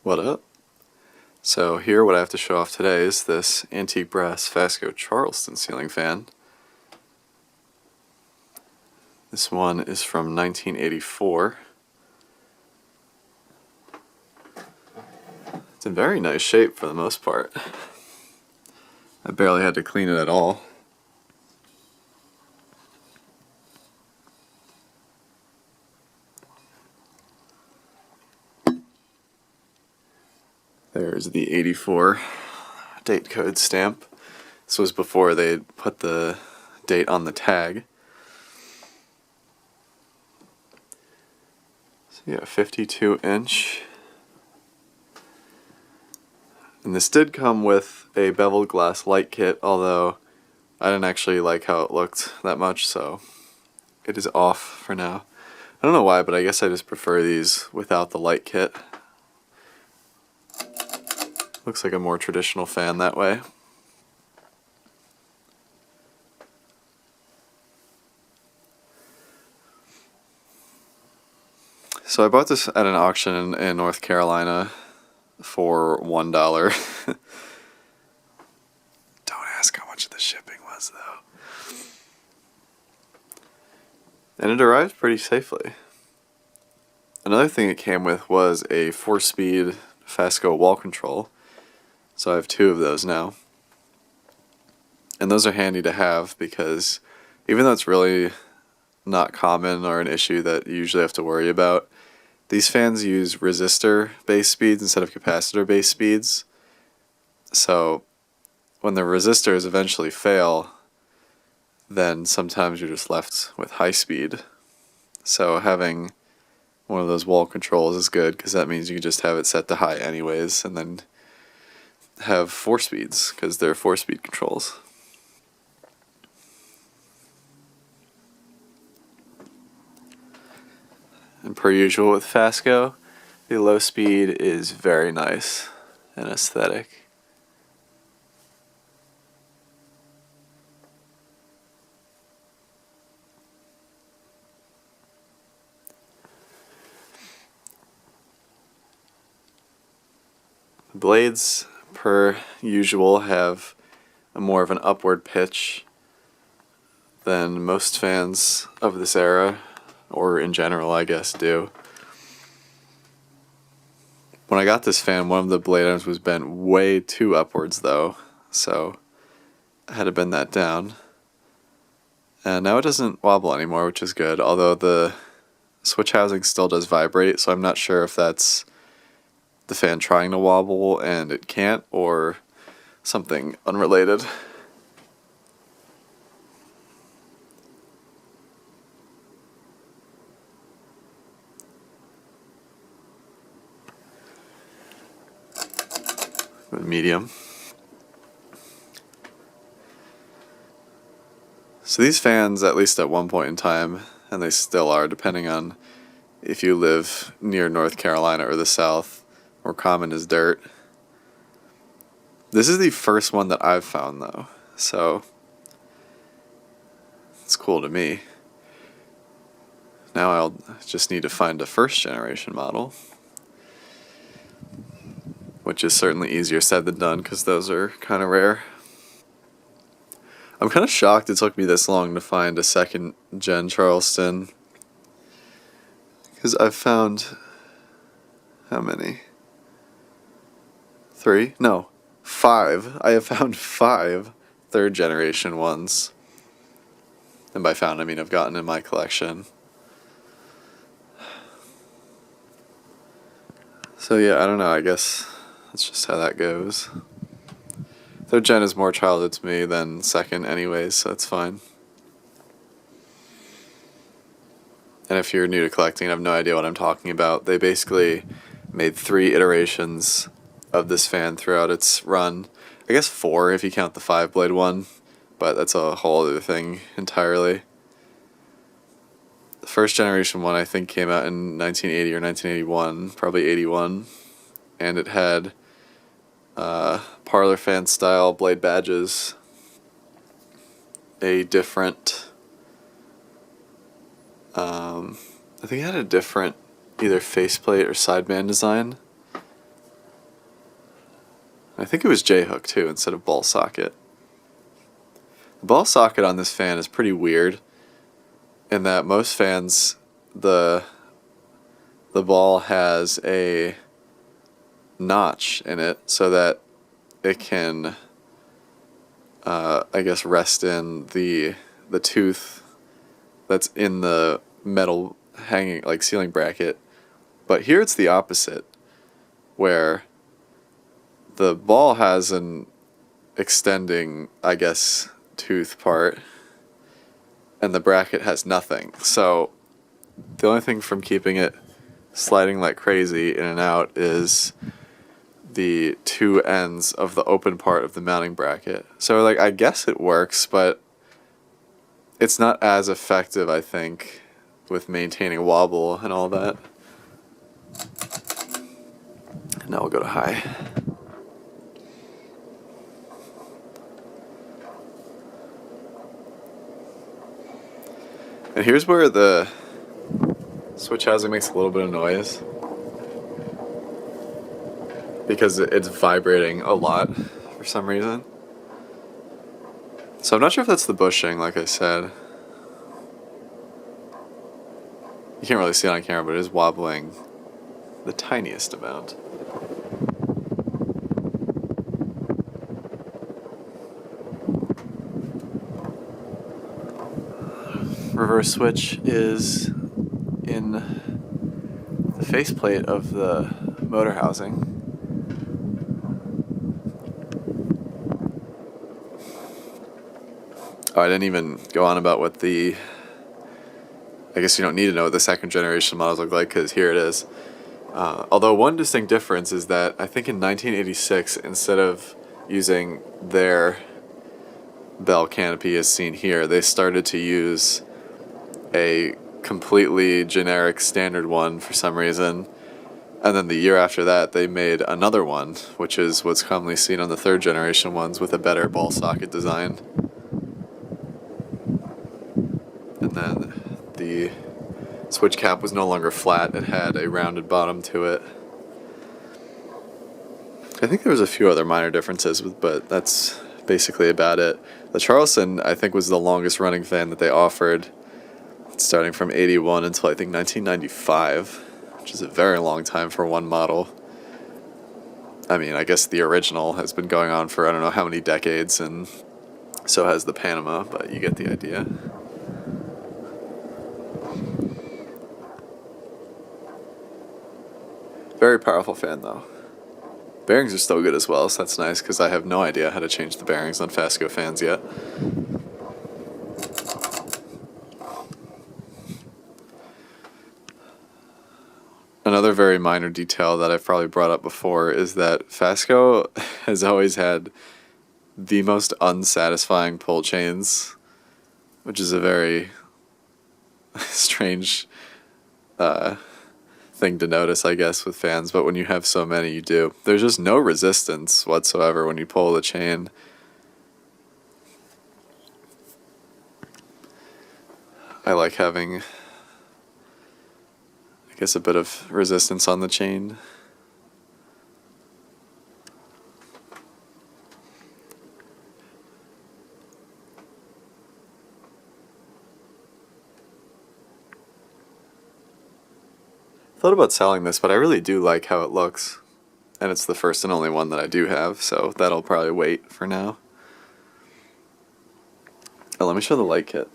What up? So here what I have to show off today is this antique brass Fasco Charleston ceiling fan. This one is from 1984. It's in very nice shape for the most part. I barely had to clean it at all. There's the 84 date code stamp. This was before they put the date on the tag. So yeah, 52-inch. And this did come with a beveled glass light kit, although I didn't actually like how it looked that much, so it is off for now. I don't know why, but I guess I just prefer these without the light kit. Looks like a more traditional fan that way. So I bought this at an auction in North Carolina for $1. Don't ask how much the shipping was though. And it arrived pretty safely. Another thing it came with was a 4-speed Fasco wall control. So I have 2 of those now. And those are handy to have because even though it's really not common or an issue that you usually have to worry about, these fans use resistor-based speeds instead of capacitor-based speeds. So when the resistors eventually fail, then sometimes you're just left with high speed. So having one of those wall controls is good because that means you can just have it set to high anyways and then have 4 speeds because they're 4-speed controls. And per usual with Fasco, the low speed is very nice and aesthetic. The blades, per usual, have more of an upward pitch than most fans of this era, or in general I guess, do. When I got this fan, one of the blade arms was bent way too upwards though, so I had to bend that down. And now it doesn't wobble anymore, which is good, although the switch housing still does vibrate, so I'm not sure if that's the fan trying to wobble and it can't, or something unrelated. Medium. So these fans, at least at one point in time, and they still are depending on if you live near North Carolina or the South, more common is dirt. This is the first one that I've found though, so it's cool to me. Now I'll just need to find a first generation model, which is certainly easier said than done because those are kind of rare. I'm kind of shocked it took me this long to find a 2nd gen Charleston, because I've found, how many? 3? No, 5. I have found 5 3rd generation ones. And by found I mean I've gotten in my collection. So yeah, I don't know, I guess that's just how that goes. 3rd gen is more childhood to me than 2nd anyways, so that's fine. And if you're new to collecting and have no idea what I'm talking about, they basically made 3 iterations of this fan throughout its run. I guess 4 if you count the 5-blade one, but that's a whole other thing entirely. The 1st generation one I think came out in 1980 or 1981, probably 81, and it had parlor fan style blade badges, a different, I think it had a different either faceplate or sideband design, I think it was J-hook too instead of ball socket. The ball socket on this fan is pretty weird in that most fans, the ball has a notch in it so that it can, I guess, rest in the tooth that's in the metal hanging, like, ceiling bracket. But here it's the opposite, where the ball has an extending, I guess, tooth part, and the bracket has nothing. So the only thing from keeping it sliding like crazy in and out is the two ends of the open part of the mounting bracket. So, like, I guess it works, but it's not as effective, I think, with maintaining wobble and all that. Now we'll go to high. And here's where the switch housing makes a little bit of noise, because it's vibrating a lot for some reason. So I'm not sure if that's the bushing, like I said. You can't really see it on camera, but it is wobbling the tiniest amount. Reverse switch is in the faceplate of the motor housing. Oh, I didn't even go on about what the... I guess you don't need to know what the second generation models look like, because here it is. Although one distinct difference is that I think in 1986, instead of using their bell canopy as seen here, they started to use a completely generic standard one for some reason. And then the year after that, they made another one, which is what's commonly seen on the third generation ones with a better ball socket design. And then the switch cap was no longer flat, it had a rounded bottom to it. I think there was a few other minor differences, but that's basically about it. The Charleston, I think, was the longest running fan that they offered, starting from 81 until I think 1995, which is a very long time for one model. I mean, I guess the original has been going on for I don't know how many decades, and so has the Panama, but you get the idea. Very powerful fan, though. Bearings are still good as well, so that's nice, because I have no idea how to change the bearings on Fasco fans yet. Another very minor detail that I've probably brought up before is that Fasco has always had the most unsatisfying pull chains, which is a very strange thing to notice, I guess, with fans, but when you have so many, you do. There's just no resistance whatsoever when you pull the chain. I like having, I guess, a bit of resistance on the chain. Thought about selling this, but I really do like how it looks, and it's the first and only one that I do have, so that'll probably wait for now. Oh, let me show the light kit.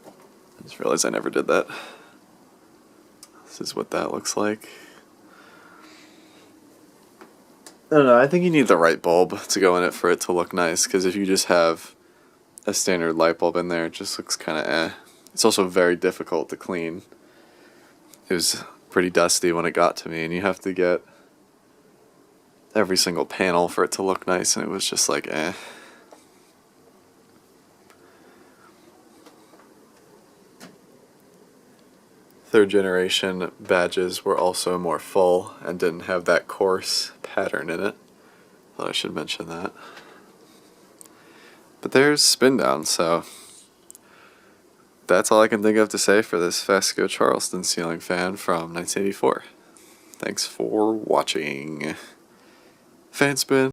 I just realized I never did that. This is what that looks like. I don't know, I think you need the right bulb to go in it for it to look nice, because if you just have a standard light bulb in there, it just looks kind of eh. It's also very difficult to clean. It was pretty dusty when it got to me, and you have to get every single panel for it to look nice, and it was just like, eh. Third generation badges were also more full and didn't have that coarse pattern in it. Thought I should mention that. But there's spin down, so that's all I can think of to say for this Fasco Charleston Ceiling Fan from 1984. Thanks for watching. fan spin.